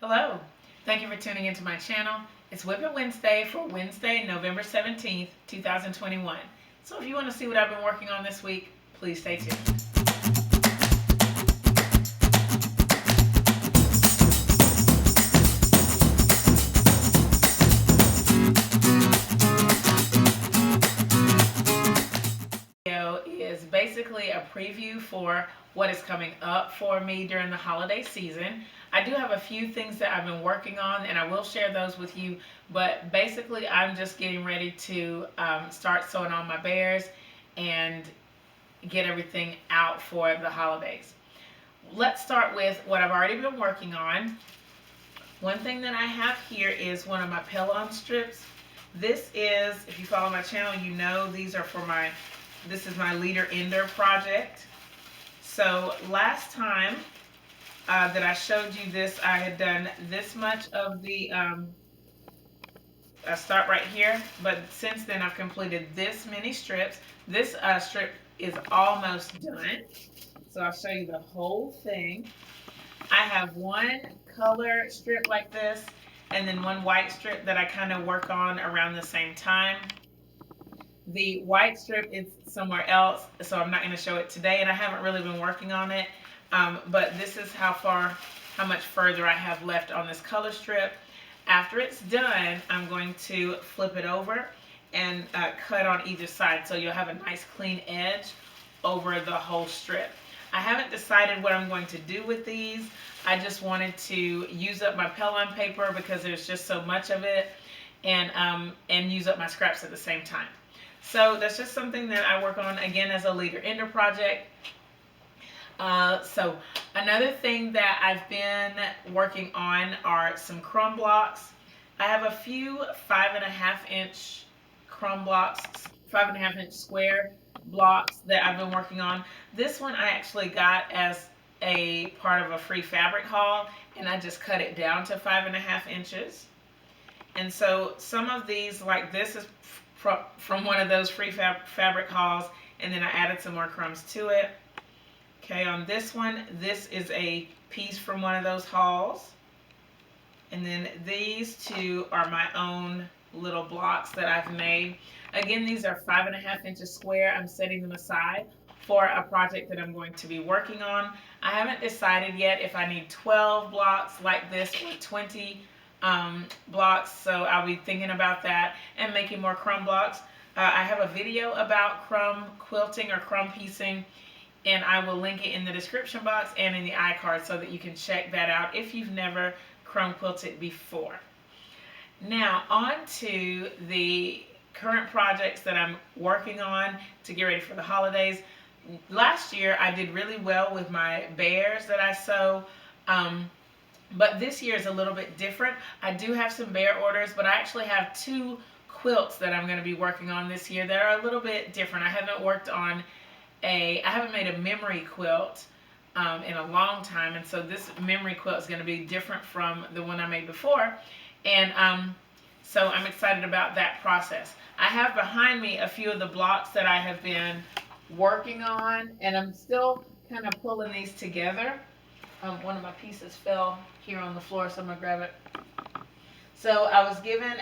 Hello. Thank you for tuning into my channel. It's WIP It Wednesday for Wednesday, November 17th, 2021. So if you want to see what I've been working on this week, please stay tuned. Video is basically a preview for what is coming up for me during the holiday season. I do have a few things that I've been working on and I will share those with you, but basically I'm just getting ready to start sewing on my bears and get everything out for the holidays. Let's start with what I've already been working on. One thing that I have here is one of my Pellon strips. This is, if you follow my channel, you know these are for this is my leader ender project. So last time that I showed you this, I had done this much of the, I start right here, but since then I've completed this many strips. This strip is almost done. So I'll show you the whole thing. I have one color strip like this and then one white strip that I kind of work on around the same time. The white strip is somewhere else, so I'm not going to show it today, and I haven't really been working on it. But this is how much further I have left on this color strip. After it's done, I'm going to flip it over and cut on either side, so you'll have a nice clean edge over the whole strip. I haven't decided what I'm going to do with these. I just wanted to use up my Pellon paper because there's just so much of it, and use up my scraps at the same time. So that's just something that I work on, again, as a leader ender project. So another thing that I've been working on are some crumb blocks. I have a few 5.5 inch crumb blocks, 5.5 inch square blocks that I've been working on. This one I actually got as a part of a free fabric haul, and I just cut it down to 5.5 inches. And so some of these, like this, is from one of those free fabric hauls, and then I added some more crumbs to it. Okay, on this one, this is a piece from one of those hauls. And then these two are my own little blocks that I've made. Again, these are 5.5 inches square. I'm setting them aside for a project that I'm going to be working on. I haven't decided yet if I need 12 blocks like this or 20 blocks, so I'll be thinking about that and making more crumb blocks. I have a video about crumb quilting or crumb piecing, and I will link it in the description box and in the iCard so that you can check that out if you've never crumb quilted before. Now on to the current projects that I'm working on to get ready for the holidays. Last year I did really well with my bears that I sew. But this year is a little bit different. I do have some bear orders, but I actually have 2 quilts that I'm going to be working on this year that are a little bit different. I haven't made a memory quilt in a long time, and so this memory quilt is going to be different from the one I made before, and so I'm excited about that process. I have behind me a few of the blocks that I have been working on, and I'm still kind of pulling these together. One of my pieces fell here on the floor, so I'm gonna grab it. So I was given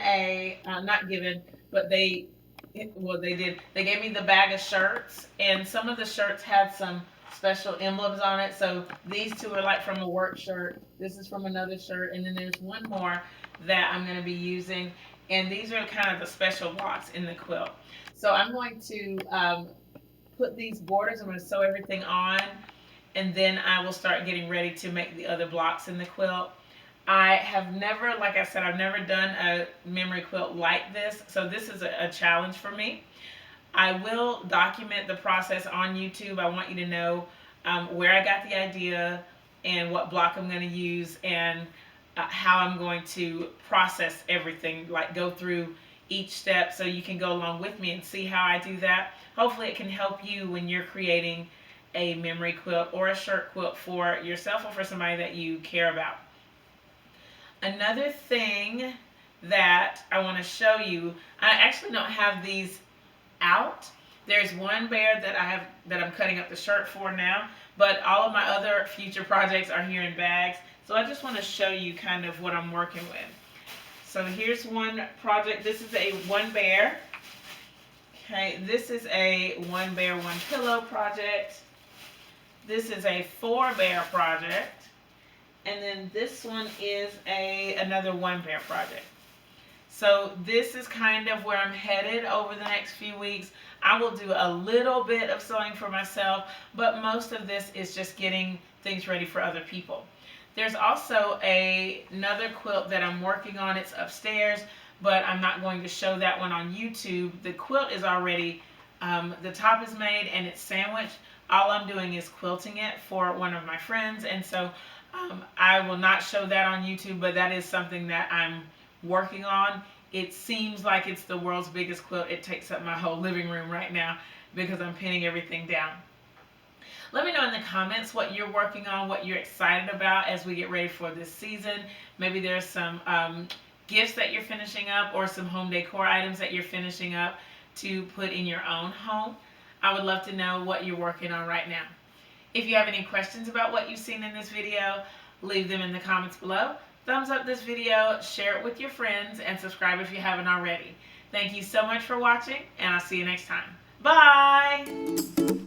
not given, but they did. They gave me the bag of shirts, and some of the shirts had some special emblems on it. So these two are like from a work shirt. This is from another shirt, and then there's one more that I'm gonna be using. And these are kind of the special blocks in the quilt. So I'm going to put these borders. I'm gonna sew everything on, and then I will start getting ready to make the other blocks in the quilt. I have never, like I said, I've never done a memory quilt like this, so this is a challenge for me. I will document the process on YouTube. I want you to know where I got the idea and what block I'm going to use, and how I'm going to process everything, like go through each step so you can go along with me and see how I do that. Hopefully it can help you when you're creating a memory quilt or a shirt quilt for yourself or for somebody that you care about. Another thing that I want to show you, I actually don't have these out. There's one bear that I'm cutting up the shirt for now, but all of my other future projects are here in bags. So I just want to show you kind of what I'm working with. So here's one project. This is a one bear. Okay, this is a one bear, one pillow project. This is a 4 bear project. And then this one is another one bear project. So this is kind of where I'm headed over the next few weeks. I will do a little bit of sewing for myself, but most of this is just getting things ready for other people. There's also another quilt that I'm working on. It's upstairs, but I'm not going to show that one on YouTube. The quilt is already, the top is made and it's sandwiched. All I'm doing is quilting it for one of my friends, and so I will not show that on YouTube, but that is something that I'm working on. It seems like it's the world's biggest quilt. It takes up my whole living room right now because I'm pinning everything down. Let me know in the comments what you're working on, what you're excited about as we get ready for this season. Maybe there's some gifts that you're finishing up or some home decor items that you're finishing up to put in your own home. I would love to know what you're working on right now. If you have any questions about what you've seen in this video, leave them in the comments below. Thumbs up this video, share it with your friends, and subscribe if you haven't already. Thank you so much for watching, and I'll see you next time. Bye!